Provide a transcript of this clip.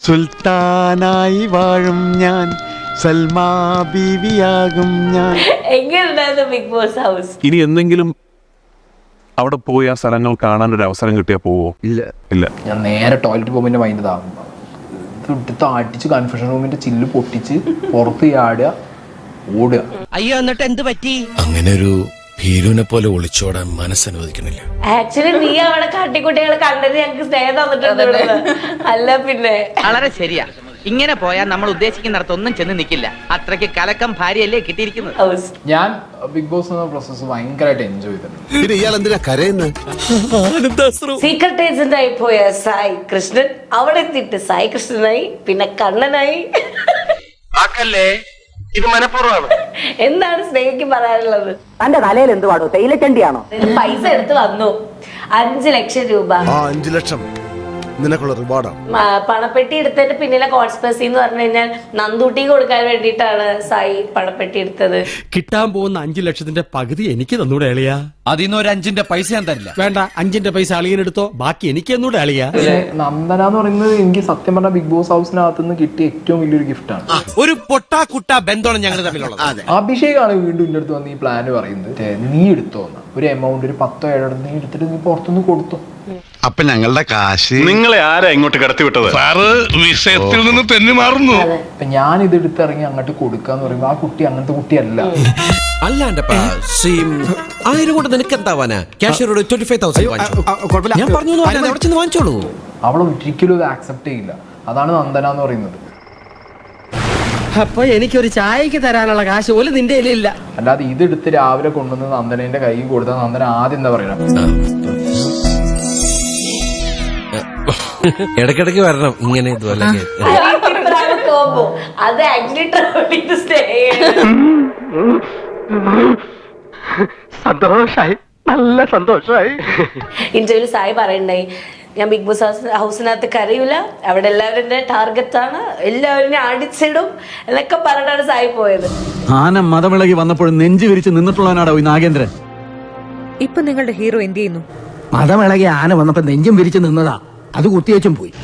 സുൽത്താനായി വാഴും ഞാൻ, സൽമാ ബീവിയാകും ഞാൻ. എങ്ങനെയുണ്ടായിരുന്നു ബിഗ് ബോസ് ഹൗസ്? ഇനി എന്തെങ്കിലും അവിടെ പോയി ആ സ്ഥലങ്ങൾ കാണാൻ ഒരു അവസരം കിട്ടിയാൽ പോവോ? ഇല്ല. ഞാൻ നേരെ ടോയ്ലറ്റ് പോകുമ്പോൾ മൈൻഡ് ഇതാകും, ഇട്ടിട്ട് അടിച്ച് കൺഫ്യൂഷൻ റൂമിന്റെ ചില്ല് പൊട്ടിച്ച് പുറത്ത് ചാടുക, ഓടുക. അയ്യോ, എന്നിട്ട് എന്ത് പറ്റി? അങ്ങനെ ഒരു ഭീരുവിനെ പോലെ ഒളിച്ചോടാൻ മനസ്സനുവദിക്കണില്ല. ആക്ച്വലി നീ അവിടെ കാട്ടിക്കുട്ടികളെ കണ്ടത് ഞങ്ങൾക്ക് സ്നേഹം തന്നിട്ടുണ്ട്. അല്ല പിന്നെ വളരെ ശരിയാ. ഇങ്ങനെ പോയാൽ നമ്മൾ ഉദ്ദേശിക്കുന്നിടത്തൊന്നും ചെന്ന് നിൽക്കില്ല. അത്രയ്ക്ക് കലക്കം ഭാര്യയല്ലേ കിട്ടിയിരിക്കുന്നത്. ഹൗസ് ഞാൻ ബിഗ് ബോസ് എന്ന പ്രോസസ്സ് ഭയങ്കരമായിട്ട് എൻജോയ് ചെയ്തിട്ടുണ്ട്. ഇയാൾ എന്തിനാ കരയുന്നത്? സീക്രട്ട് ഏജന്റ് ആയി പോയ സായി കൃഷ്ണൻ അവിടെ എത്തിയിട്ട് സായി കൃഷ്ണനായി, പിന്നെ കണ്ണനായി. ഇത് മനഃപൂർവ്വമാണ്. എന്താണ് സ്നേഹിക്ക് പറയാനുള്ളത്? തന്റെ തലയിൽ എന്തുവാടോ, തേയിലക്കണ്ടിയാണോ? പൈസ എടുത്ത് വന്നു 5 ലക്ഷം രൂപ. 5 ലക്ഷം നിനക്കുള്ള റിവാർഡാണ്. പണപ്പെട്ടി എടുത്തതിന്റെ പിന്നിലെ കോൺസ്പെസി എന്ന് പറഞ്ഞു കഴിഞ്ഞാൽ നന്ദൂട്ടി കൊടുക്കാൻ വേണ്ടിയിട്ടാണ് സായി പണപ്പെട്ടി എടുത്തത്. കിട്ടാൻ പോകുന്ന 5 ലക്ഷത്തിന്റെ പകുതി എനിക്ക് തന്നൂടെ അളിയാ. അതിന്ന് ഒരു 5ന്റെ പൈസ ഞാൻ തരില്ല. വേണ്ട, 5ന്റെ പൈസ അളിയനെടുത്തോ, ബാക്കി എനിക്ക് എന്നൂടെ അളിയാ. നന്ദന എന്ന് പറയുന്നത് എനിക്ക് സത്യം പറഞ്ഞ ബിഗ് ബോസ് ഹൗസിനകത്ത് നിന്ന് കിട്ടിയ ഏറ്റവും വലിയൊരു ഗിഫ്റ്റാണ്. ഒരു പൊട്ടാ കുട്ടാ ബന്ധമാണ് ഞങ്ങൾ തമ്മിലുള്ളത്. അഭിഷേകാണ് വീണ്ടും എന്റെ അടുത്ത് വന്ന് ഈ പ്ലാൻ പറയുന്നത്, നീ എടുത്തോ ഒരു എമൗണ്ട്, ഒരു 10 7 നീ എടുത്തിട്ട് നീ പുറത്തുനിന്ന് കൊടുത്തോ. അപ്പൊ ഞങ്ങളുടെ കാശ് നിങ്ങളെ ആരാ ഇങ്ങോട്ട് കടത്തിവിട്ടത്? വിഷയത്തിൽ നിന്ന് തെന്നി മാറുന്നു. അപ്പൊ ഞാൻ ഇത് എടുത്തിറങ്ങി അങ്ങോട്ട് കൊടുക്കാന്ന് പറയുമ്പോ ആ കുട്ടി അങ്ങനത്തെ കുട്ടിയല്ല. അല്ലാണ്ട് 1000 കൊണ്ട് നിനക്ക് എന്താവാനാ? ക്യാഷ്യറോട് 25,000 ഞാൻ പറഞ്ഞു വാങ്ങിച്ചോളൂ. അവൾ ഒരിക്കലും ഇത് ആക്സെപ്റ്റ് ചെയ്യില്ല. അതാണ് നന്ദന എന്ന് പറയുന്നത്. അപ്പൊ എനിക്കൊരു ചായക്ക് തരാനുള്ള കാശ് പോലും നിന്റെ കയ്യിലില്ല. അല്ലാതെ ഇതെടുത്ത് രാവിലെ കൊണ്ടുവന്ന് നന്ദനന്റെ കൈ കൊടുത്താൽ നന്ദന ആദ്യം എന്താ പറയണ? ഇടയ്ക്കിടയ്ക്ക് വരണം ഇങ്ങനെ ഇതുപോലെ. അത് ആക്ച്വലി ട്രാവലിംഗ് സന്തോഷായി, നല്ല സന്തോഷായി. ഇന്റർവ്യൂ സായി പറയണ്ടായി, ഞാൻ ബിഗ് ബോസ് ഹൗസിനകത്ത് കരയൂല, അവിടെ എല്ലാവരും എന്റെ ടാർഗറ്റാണ്, എല്ലാവരും അടിച്ചിടും എന്നൊക്കെ പറഞ്ഞിട്ടാണ് സായി പോയത്. ആന മതമിളകി വന്നപ്പോഴും നെഞ്ചു വിരിച്ച് നിന്നിട്ടുള്ളവനാടോ ഈ നാഗേന്ദ്രൻ. ഇപ്പൊ നിങ്ങളുടെ ഹീറോ എന്ത് ചെയ്യുന്നു? മതമിളകി ആന വന്നപ്പോ നെഞ്ചും വിരിച്ച് നിന്നതാ, അത് കുത്തിവെച്ചും പോയി.